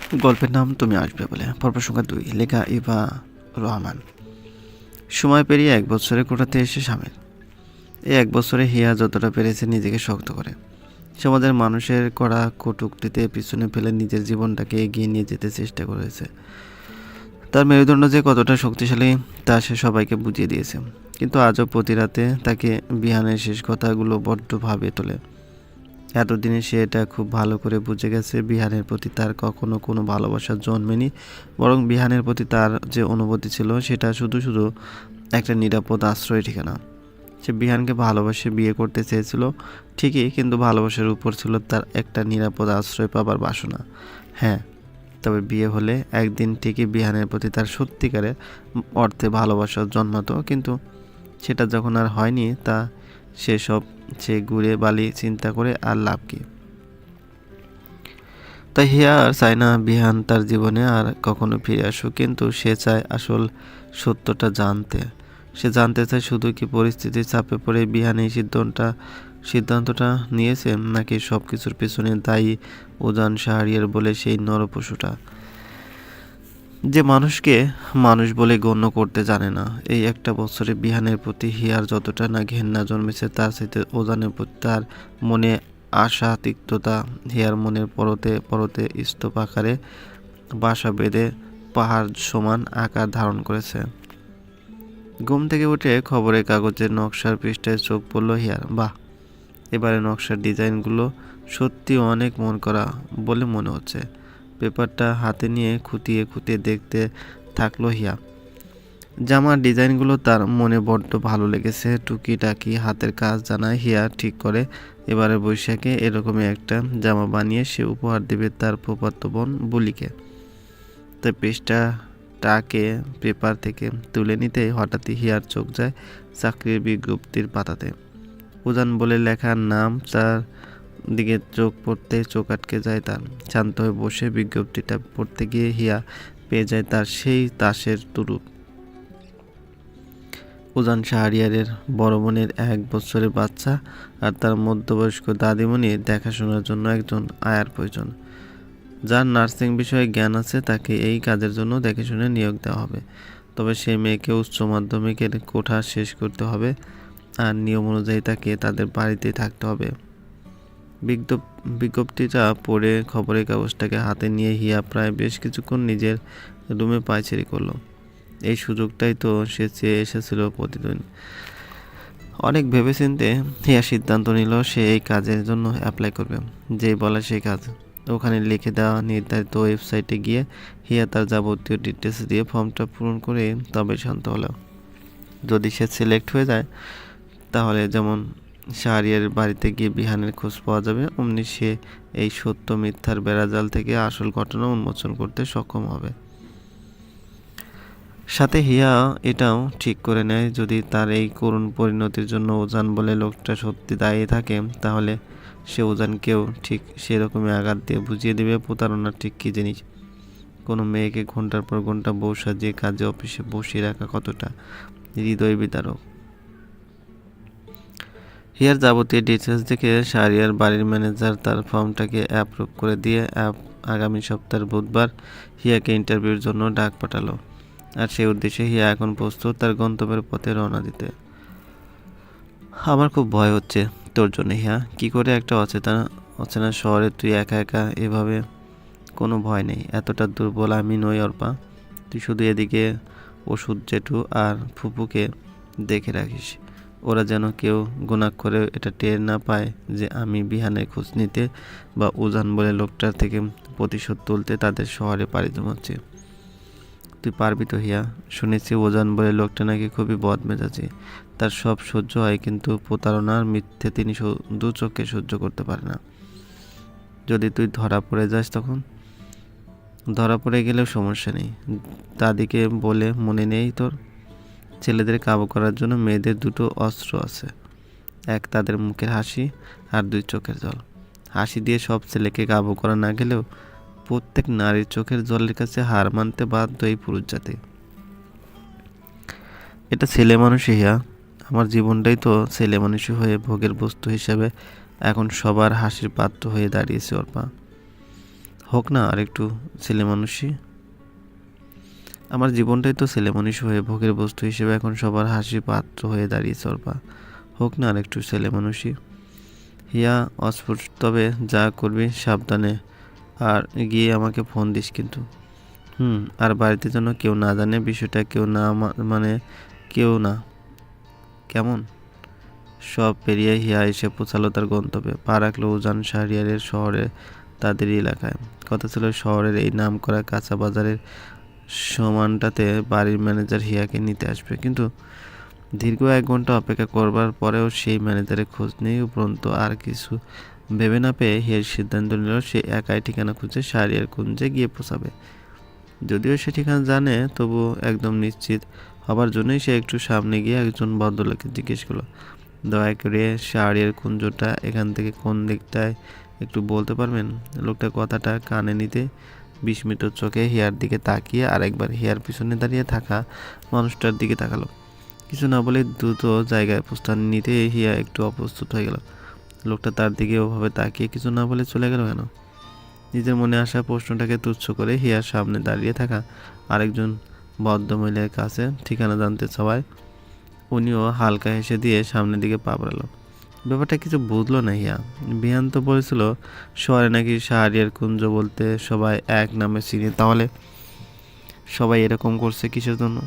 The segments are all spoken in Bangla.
গল্পের নাম তুমি আসবে বলে, পর্ব সংখ্যা ২, লেখা ইভা রহমান। সময় পেরিয়ে ১ বছরে কোটাতে এসে সামিল। এই ১ বছরে হিয়া যতটা পেরেছে নিজেকে শক্ত করে সমাজের মানুষের করা কটূক্তিতে পিছনে ফেলে নিজের জীবনটাকে এগিয়ে নিয়ে যেতে চেষ্টা করেছে। তার মেরুদণ্ড যে কতটা শক্তিশালী তা সে সবাইকে বুঝিয়ে দিয়েছে। কিন্তু আজও প্রতি রাতে তাকে বিহানের শেষ কথাগুলো বড্ড ভাবিয়ে তোলে। এতদিনে সে এটা খুব ভালো করে বুঝে গেছে, বিহানের প্রতি তার কখনো কোনো ভালোবাসা জন্মেনি, বরং বিহানের প্রতি তার যে অনুভূতি ছিল সেটা শুধু শুধু একটা নিরাপদ আশ্রয় ঠিকানা। সে বিহানকে ভালোবাসে বিয়ে করতে চেয়েছিল ঠিকই, কিন্তু ভালোবাসার উপর ছিল তার একটা নিরাপদ আশ্রয় পাবার বাসনা। হ্যাঁ, তবে বিয়ে হলে একদিন ঠিকই বিহানের প্রতি তার সত্যিকারের অর্থে ভালোবাসা জন্মাতো, কিন্তু সেটা যখন আর হয়নি তা সে ঘুরে বালি চিন্তা করে আর লাভ কি। তাই হিয়া আর চায় না বিহান তার জীবনে আর কখনো ফিরে আসুক, কিন্তু সে চায় আসল সত্যটা জানতে। সে জানতে চায় শুধু কি পরিস্থিতির চাপে পড়ে বিহান এই সিদ্ধান্তটা নিয়েছে, নাকি সব কিছুর পেছনে দায়ী উজান শাহরিয়ার বলে সেই নরপশুটা যে মানুষকে মানুষ বলে গণ্য করতে জানে না। এই ১ বছরে বিহানের প্রতি হিয়ার যতটা না ঘেন্না জন্মেছে তার সাথে ওজানের প্রতি তার মনে আশা তিক্ততা হিয়ার মনের পরতে পরতে স্তূপ আকারে বাসা বেঁধে পাহাড় সমান আকার ধারণ করেছে। ঘুম থেকে উঠে খবরের কাগজের নকশার পৃষ্ঠায় চোখ পড়ল হিয়ার। বাহ, এবারে নকশার ডিজাইনগুলো সত্যি অনেক মন করা বলে মনে হচ্ছে। পেপারটা হাতে নিয়ে খুঁটিয়ে খুঁটিয়ে দেখতে থাকলো হিয়া। জামার ডিজাইনগুলো তার মনে বড্ড ভালো লেগেছে। টুকিটাকি হাতের কাজ জানায় হিয়া ঠিক করে এবারে বৈশাখে এরকমই একটা জামা বানিয়ে সে উপহার দেবে তার ফুফাতো বোন বুলিকে। তাই পৃষ্ঠাটাকে পেপার থেকে তুলে নিতেই হঠাৎই হিয়ার চোখ যায় চাকরির বিজ্ঞপ্তির পাতাতে। উজান বলে লেখা নাম, তার দিকে চোখ পড়তে চোখ আটকে যায় তার। শান্ত হয়ে বসে বিজ্ঞপ্তিটা পড়তে গিয়ে হিয়া পেয়ে যায় তার সেই তাসের তুরুপ। উজান শাহরিয়ারের বড় বোনের ১ বছরের বাচ্চা আর তার মধ্যবয়স্ক দাদিমণির দেখাশোনার জন্য একজন আয়ার প্রয়োজন। যার নার্সিং বিষয়ে জ্ঞান আছে তাকে এই কাজের জন্য দেখে শুনে নিয়োগ দেওয়া হবে। তবে সেই মেয়েকে উচ্চ মাধ্যমিকের কোঠা শেষ করতে হবে আর নিয়ম অনুযায়ী তাকে তাদের বাড়িতেই থাকতে হবে। বিজ্ঞপ্তিটা পড়ে খবরের কাগজটাকে হাতে নিয়ে হিয়া প্রায় বেশ কিছুক্ষণ নিজের রুমে পায়চারি করলো। এই সুযোগটাই তো সে চেয়ে এসেছিল প্রতিদিন। অনেক ভেবেচিন্তে হিয়া সিদ্ধান্ত নিল সে এই কাজের জন্য অ্যাপ্লাই করবে। যেই বলা সেই কাজ। ওখানে লিখে দেওয়া নির্ধারিত ওয়েবসাইটে গিয়ে হিয়া তার যাবতীয় ডিটেলস দিয়ে ফর্মটা পূরণ করে তবে শান্ত হলো। যদি সে সিলেক্ট হয়ে যায় তাহলে যেমন শাহরিয়ার বাড়িতে গিয়ে বিহানের খোঁজ পাওয়া যাবে, অমনি সে এই সত্য মিথ্যার বেড়াজাল থেকে আসল ঘটনা উন্মোচন করতে সক্ষম হবে। সাথে হিয়া এটাও ঠিক করে নেয় যদি তার এই করুণ পরিণতির জন্য উজান বলে লোকটা সত্যি দায়ী থাকে, তাহলে সে উজানকেও ঠিক সেরকমই আঘাত দিয়ে বুঝিয়ে দেবে প্রতারণা ঠিক কী জিনিস। কোনো মেয়েকে ঘন্টার পর ঘন্টা বউ সাজিয়ে কাজে অফিসে বসিয়ে রাখা কতটা হৃদয় বিদারক। হিয়ার যাবতীয় ডিটেলস দেখে শাহরিয়ার বাড়ির ম্যানেজার তার ফর্মটাকে অ্যাপ্রুভ করে দিয়ে আগামী সপ্তাহের বুধবার হিয়াকে ইন্টারভিউর জন্য ডাক পাঠালো। আর সেই উদ্দেশ্যে হিয়া এখন প্রস্তুত তার গন্তব্যের পথে রওনা দিতে। আমার খুব ভয় হচ্ছে তোর জন্য হিয়া। কি করে একটা অচেনা শহরে তুই একা একা এভাবে? কোনো ভয় নেই, এতটা দুর্বল আমি নই অর্পা। তুই শুধু এদিকে ওষুধ জেঠু আর ফুপুকে দেখে রাখিস। ওরা যেন কেউ গুণাক্ষরে এটা টের না পায় যে আমি বিহানের খোঁজ নিতে বা উজান বলে লোকটার থেকে প্রতিশোধ তুলতে তাদের শহরে পাড়ি জমাচ্ছি। তুই পারবি তো হিয়া? শুনেছি ওজান বলে লোকটা নাকি খুবই বদমেজাজি। তার সব সহ্য হয়, কিন্তু প্রতারণার মিথ্যে তিনি দু চোখে সহ্য করতে পারে না। যদি তুই ধরা পড়ে যাস তখন? ধরা পড়ে গেলেও সমস্যা নেই। দাদিকে বলে মনে নেই তোর? ছেলেদের কাবু করার জন্য মেয়েদের 2টো অস্ত্র আছে, 1 তাদের মুখের হাসি আর 2 চোখের জল। হাসি দিয়ে সব ছেলেকে কাবু করা না গেলেও প্রত্যেক নারীর চোখের জলের কাছে হার মানতে বাধ্য এই পুরুষ জাতি। এটা ছেলে মানুষই হিয়া। আমার জীবনটাই তো ছেলে মানুষই হয়ে ভোগের বস্তু হিসাবে এখন সবার হাসির পাত্র হয়ে দাঁড়িয়েছে অর্পা। হোক না আর একটু ছেলে মানুষই। আমার জীবনটাই তো ছেলে মানুষ হয়ে ভোগের বস্তু হিসেবে এখন সবার হাসির পাত্র হয়ে দাঁড়িয়েছে অর্পা। হোক না আর একটু ছেলে মানুষই। হিয়া অস্ফুট, তবে যা করবি সাবধানে, আর গিয়ে আমাকে ফোন দিস কিন্তু। আর বাড়িতে যেন কেউ না জানে বিষয়টা, কেউ না মানে কেউ না, কেমন? সব পেরিয়ে হিয়া এসে পৌঁছালো তার গন্তব্যে। পা রাখলো উজান শাহরিয়ারের শহরে, তাদের এলাকায়। কথা ছিল শহরের এই নামকরা কাঁচা বাজারের সমানটাতে বাড়ির ম্যানেজার হিয়াকে নিতে আসবে, কিন্তু দীর্ঘ 1 ঘন্টা অপেক্ষা করবার পরেও সেই ম্যানেজারের খোঁজ নেই। উপরন্তু আর কিছু ভেবে না পেয়ে হিয়ার সিদ্ধান্ত নিল সে একাই ঠিকানা খুঁজে শাহরিয়ার কুঞ্জে গিয়ে পৌঁছাবে। যদিও সে ঠিকানা জানে, তবু একদম নিশ্চিত হবার জন্যই সে একটু সামনে গিয়ে একজন ভদ্রলোককে জিজ্ঞেস করলো, দয়া করে শাহরিয়ার কুঞ্জটা এখান থেকে কোন দিকটায় একটু বলতে পারবেন? লোকটা কথাটা কানে নিতে বিস্মিত চোখে হিয়ার দিকে তাকিয়ে আরেকবার হিয়ার পিছনে দাঁড়িয়ে থাকা মানুষটার দিকে তাকালো। কিছু না বলে দ্রুত জায়গায় প্রস্থান নিতে হিয়া একটু অপ্রস্তুত হয়ে গেল। লোকটা তার দিকে ওভাবে তাকিয়ে কিছু না বলে চলে গেল কেন? নিজের মনে আসা প্রশ্নটাকে তুচ্ছ করে হিয়ার সামনে দাঁড়িয়ে থাকা আরেকজন ভদ্রমহিলার কাছে ঠিকানা জানতে চাওয়ায় উনিও হালকা হেসে দিয়ে সামনের দিকে পা বাড়ালো। ব্যাপারটা কিছু বুঝলো না হিয়া। বিহান তো বলেছিল শহরে নাকি শাহরিয়ার কুঞ্জ বলতে সবাই এক নামে চিনে, তাহলে সবাই এরকম করছে কিসের জন্য?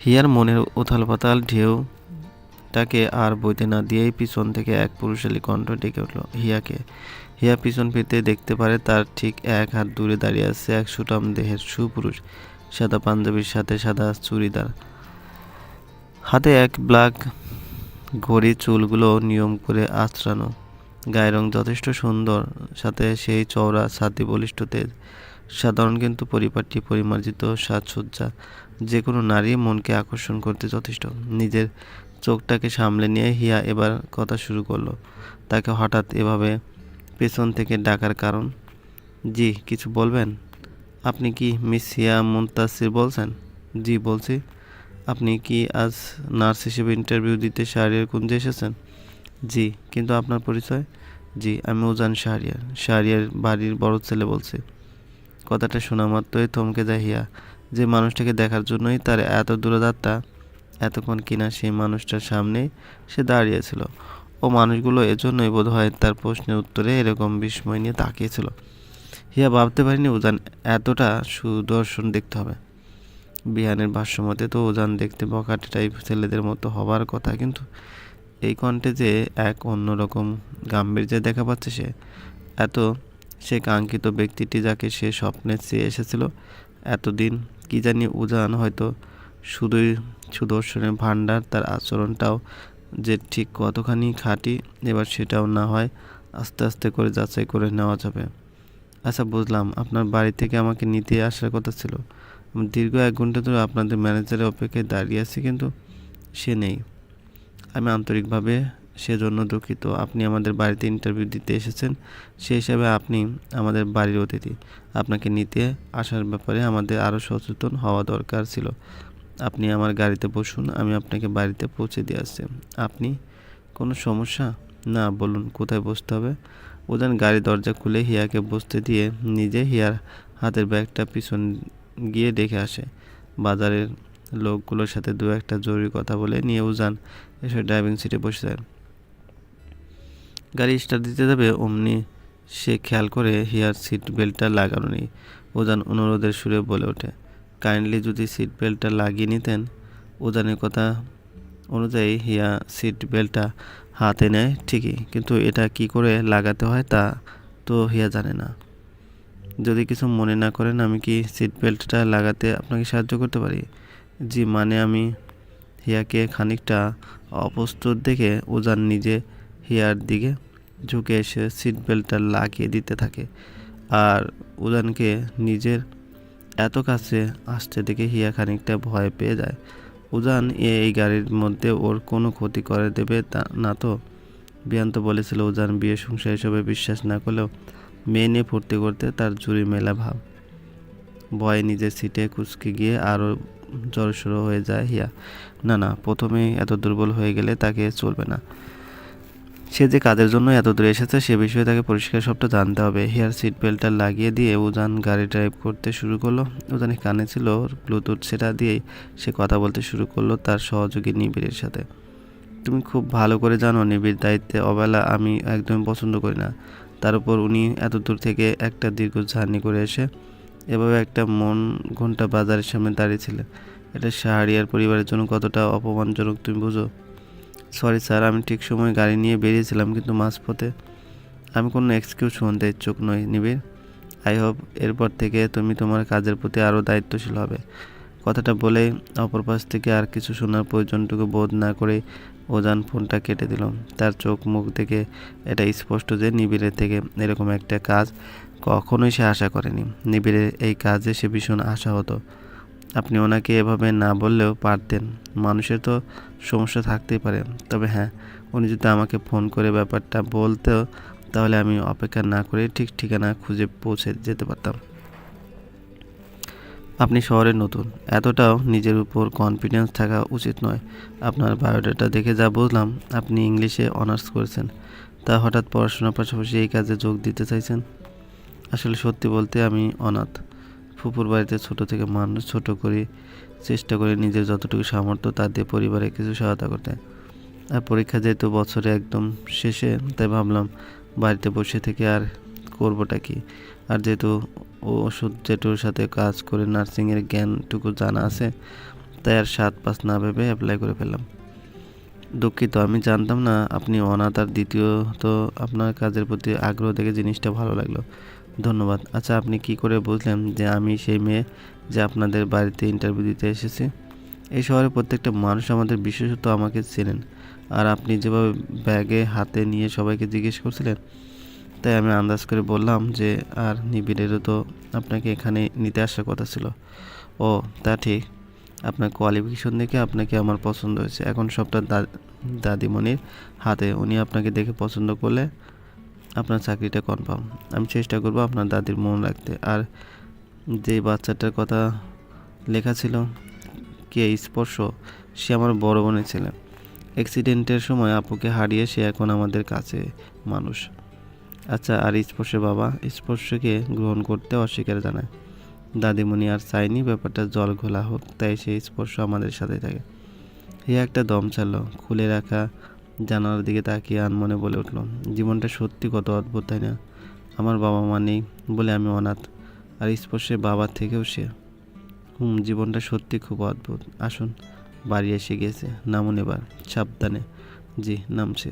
হিয়ার মনের উথাল পাতাল ঢেউটাকে আর বইতে না দিয়েই পিছন থেকে এক পুরুষালী কণ্ঠ ডেকে উঠল হিয়াকে। হিয়া পিছন ফিরতে দেখতে পারে তার ঠিক 1 হাত দূরে দাঁড়িয়ে আছে এক সুঠাম দেহের সুপুরুষ, সাদা পাঞ্জাবির সাথে সাদা চুড়িদার, হাতে এক ব্ল্যাক ঘড়ি, চুলগুলো নিয়ম করে আঁচড়ানো, গায়ের রং যথেষ্ট সুন্দর, সাথে সেই চওড়া ছাতি, বলিষ্ঠ তেজ, সাধারণ কিন্তু পরিপাটি পরিমার্জিত সাজসজ্জা যে কোনো নারী মনকে আকর্ষণ করতে যথেষ্ট। নিজের চোখটাকে সামলে নিয়ে হিয়া এবার কথা শুরু করলো। তাকে হঠাৎ এভাবে পেছন থেকে ডাকার কারণ? জি, কিছু বলবেন? আপনি কি মিস হিয়া মুনতাসির বলছেন? জি বলছি। আপনি কি আজ নার্স হিসেবে ইন্টারভিউ দিতে শাহরিয়ার কুঞ্জে এসেছেন? জি, কিন্তু আপনার পরিচয়? জি, আমি উজান শাহরিয়ার, শাহরিয়ার বাড়ির বড় ছেলে বলছি। কথাটা শোনা মাত্রই থমকে যায় হিয়া। যে মানুষটাকে দেখার জন্যই তার এত দূরযাত্রা, এতক্ষণ কিনা সেই মানুষটার সামনেই সে দাঁড়িয়েছিল। ও মানুষগুলো এজন্যই বোধহয় তার প্রশ্নের উত্তরে এরকম বিস্ময় নিয়ে তাকিয়েছিল। হিয়া ভাবতে পারিনি উজান এতটা সুদর্শন দেখতে হবে। বিহানের ভাষ্যমতে তো উজান দেখতে বখাটে টাইপ ছেলেদের মতো হবার কথা, কিন্তু এই কণ্ঠে যে এক অন্যরকম গাম্ভীর্যে দেখা পাচ্ছে সে কাঙ্ক্ষিত ব্যক্তিটি যাকে সে স্বপ্নে চেয়ে এসেছিল এতদিন। কি জানি উজান হয়তো শুধুই সুদর্শনের ভাণ্ডার, তার আচরণটাও যে ঠিক কতখানি খাঁটি এবার সেটাও না হয় আস্তে আস্তে করে যাচাই করে নেওয়া যাবে। আচ্ছা বুঝলাম, আপনার বাড়ি থেকে আমাকে নিতে আসার কথা ছিল। আমি দীর্ঘ 1 ঘন্টা ধরে আপনাদের ম্যানেজারের অপেক্ষায় দাঁড়িয়ে আছি, কিন্তু সে নেই। আমি আন্তরিকভাবে সেজন্য দুঃখিত। আপনি আমাদের বাড়িতে ইন্টারভিউ দিতে এসেছেন, সেই হিসাবে আপনি আমাদের বাড়ির অতিথি। আপনাকে নিতে আসার ব্যাপারে আমাদের আরও সচেতন হওয়া দরকার ছিল। আপনি আমার গাড়িতে বসুন, আমি আপনাকে বাড়িতে পৌঁছে দিয়ে আসছি। আপনি কোনো সমস্যা? না, বলুন কোথায় বসতে হবে? উজান গাড়ির দরজা খুলে হিয়াকে বসতে দিয়ে নিজে হিয়ার হাতের ব্যাগটা পিছন গিয়ে দেখে আসে। বাজারের লোকগুলোর সাথে 2-1টা জরুরি কথা বলে নিয়ে উজান এসে ড্রাইভিং সিটে বসে যায়। গাড়ি স্টার্ট দিতে যাবে অমনি সে খেয়াল করে হিয়ার সিট বেল্টটা লাগানো নেই। উজান অনুরোধের সুরে বলে ওঠে, কাইন্ডলি যদি সিট বেল্টটা লাগিয়ে নিতেন। উজানের কথা অনুযায়ী হিয়া সিট বেল্টটা হাতে নেয় ঠিকই, কিন্তু এটা কি করে লাগাতে হয় তা তো হিয়া জানে না। যদি কিছু মনে না করেন, আমি কি সিট বেল্টটা লাগাতে আপনাকে সাহায্য করতে পারি? জি, মানে আমি। হিয়াকে খানিকটা অপ্রস্তুত দেখে উজান নিজে হিয়ার দিকে ঝুঁকে এসে সিট বেল্টটা লাগিয়ে দিতে থাকে। আর উজানকে নিজের এত কাছে আসতে দেখে হিয়া খানিকটা ভয় পেয়ে যায়। উজান এই গাড়ির মধ্যে ওর কোনো ক্ষতি করে দেবে না তো? বিয়ান তো বলেছিল উজান বিয়ে সংসার এসবে বিশ্বাস না করলেও মেয়ে নিয়ে ফুর্তি করতে তার জুড়ি মেলা ভাব। ভয়ে নিজের সিটে কুঁচকে গিয়ে আরও জড়সড় হয়ে যায় হিয়া। না, প্রথমেই এত দুর্বল হয়ে গেলে তাকে চলবে না। সে যে কাজের জন্য এত দূরে এসেছে সে বিষয়ে তাকে পরিষ্কার সবটা জানতে হবে। হেয়ার সিট বেল্টটা লাগিয়ে দিয়ে উজান গাড়ি ড্রাইভ করতে শুরু করলো। উজানের কানে ছিল ব্লুটুথ, সেটা দিয়েই সে কথা বলতে শুরু করলো তার সহযোগী নিবিড়ের সাথে। তুমি খুব ভালো করে জানো নিবিড় দায়িত্বে অবহেলা আমি একদমই পছন্দ করি না। তার উপর উনি এত দূর থেকে একটা দীর্ঘ জার্নি করে এসে এভাবে একটা মন ঘন্টা বাজারের সামনে দাঁড়িয়েছিলেন। এটা শাহরিয়ার পরিবারের জন্য কতটা অপমানজনক তুমি বুঝো? সরি স্যার, আমি ঠিক সময়ে গাড়ি নিয়ে বেরিয়েছিলাম, কিন্তু মাঝপথে আমি কোনো এক্সকিউজ শুনতে ইচ্ছুক নই নিবিড়। আই হোপ এরপর থেকে তুমি তোমার কাজের প্রতি আরও দায়িত্বশীল হবে। কথাটা বলেই অপর পাশ থেকে আর কিছু শোনার প্রয়োজনটুকু বোধ না করে ওজান ফোনটা কেটে দিল। তার চোখ মুখ দেখে এটা স্পষ্ট যে নিবিড়ের থেকে এরকম একটা কাজ কখনোই সে আশা করেনি। নিবিড়ের এই কাজে সে ভীষণ আশা হতো। আপনি ওনাকে এভাবে না বললেও পারতেন, মানুষের তো সমস্যা থাকতেই পারে। তবে হ্যাঁ, উনি যদি আমাকে ফোন করে ব্যাপারটা বলতেও তাহলে আমি অপেক্ষা না করে ঠিক ঠিকানা খুঁজে পৌঁছে যেতে পারতাম। আপনি শহরে নতুন, এতটাও নিজের উপর কনফিডেন্স থাকা উচিত নয়। আপনার বায়োডাটা দেখে যা বুঝলাম আপনি ইংলিশে অনার্স করেছেন, তা হঠাৎ পড়াশোনার পাশাপাশি এই কাজে যোগ দিতে চাইছেন? আসলে সত্যি বলতে আমি অনাথ। ফুপুর বাড়িতে ছোট থেকে মানুষ ছোট করি, চেষ্টা করি নিজের যতটুকু সামর্থ্য তা দিয়ে পরিবারে কিছু সহায়তা করতে। আর পরীক্ষা যেহেতু বছরে একদম শেষে, তাই ভাবলাম বাড়িতে বসে থেকে আর করবোটা কি। আর যেহেতু ওষুধ জেঠুর সাথে কাজ করে নার্সিংয়ের জ্ঞানটুকু জানা আছে, তাই আর 7-5 না ভেবে অ্যাপ্লাই করে ফেললাম। দুঃখিত, আমি জানতাম না আপনি অনাথ। আর দ্বিতীয়ত আপনার কাজের প্রতি আগ্রহ দেখে জিনিসটা ভালো লাগলো। ধন্যবাদ। আচ্ছা, আপনি কি করে বুঝলেন যে আমি সেই মেয়ে যে আপনাদের বাড়িতে ইন্টারভিউ দিতে এসেছি? এই শহরে প্রত্যেকটা মানুষ আমাদের, বিশেষত আমাকে চেনেন। আর আপনি যেভাবে ব্যাগে হাতে নিয়ে সবাইকে জিজ্ঞেস করছিলেন, তাই আমি আন্দাজ করে বললাম যে আর নিবিড়েরও তো আপনাকে এখানে নিতে আসার কথা ছিল। ও, তা ঠিক। আপনার কোয়ালিফিকেশন দেখে আপনাকে আমার পছন্দ হয়েছে। এখন সবটা দাদিমণির হাতে। উনি আপনাকে দেখে পছন্দ করলে আপনার চাকরিটা কনফার্ম। আমি চেষ্টা করব আপনার দাদির মন রাখতে। আর যেই বাচ্চাটার কথা লেখা ছিল, কে স্পর্শ, সে আমার বড় বোনের ছেলে। অ্যাক্সিডেন্টের সময় আপুকে হারিয়ে সে এখন আমাদের কাছে মানুষ। আচ্ছা, আর স্পর্শের বাবা? স্পর্শকে গ্রহণ করতে অস্বীকার জানায়। দাদিমণি আর চাইনি ব্যাপারটা জল ঘোলা হোক, তাই সেই স্পর্শ আমাদের সাথে থাকে। হিয়া একটা দম ছাড়লো, খুলে রাখা জানালার দিকে তাকিয়ে আনমনে বলে উঠল, জীবনটা সত্যি কত অদ্ভুত, তাই না? আমার বাবা মা নেই বলে আমি অনাথ, আর স্পর্শের বাবার থেকেও সে। জীবনটা সত্যি খুব অদ্ভুত। আসুন, বাড়ি এসে গেছে, নামুন এবার সাবধানে। জি, নামছে।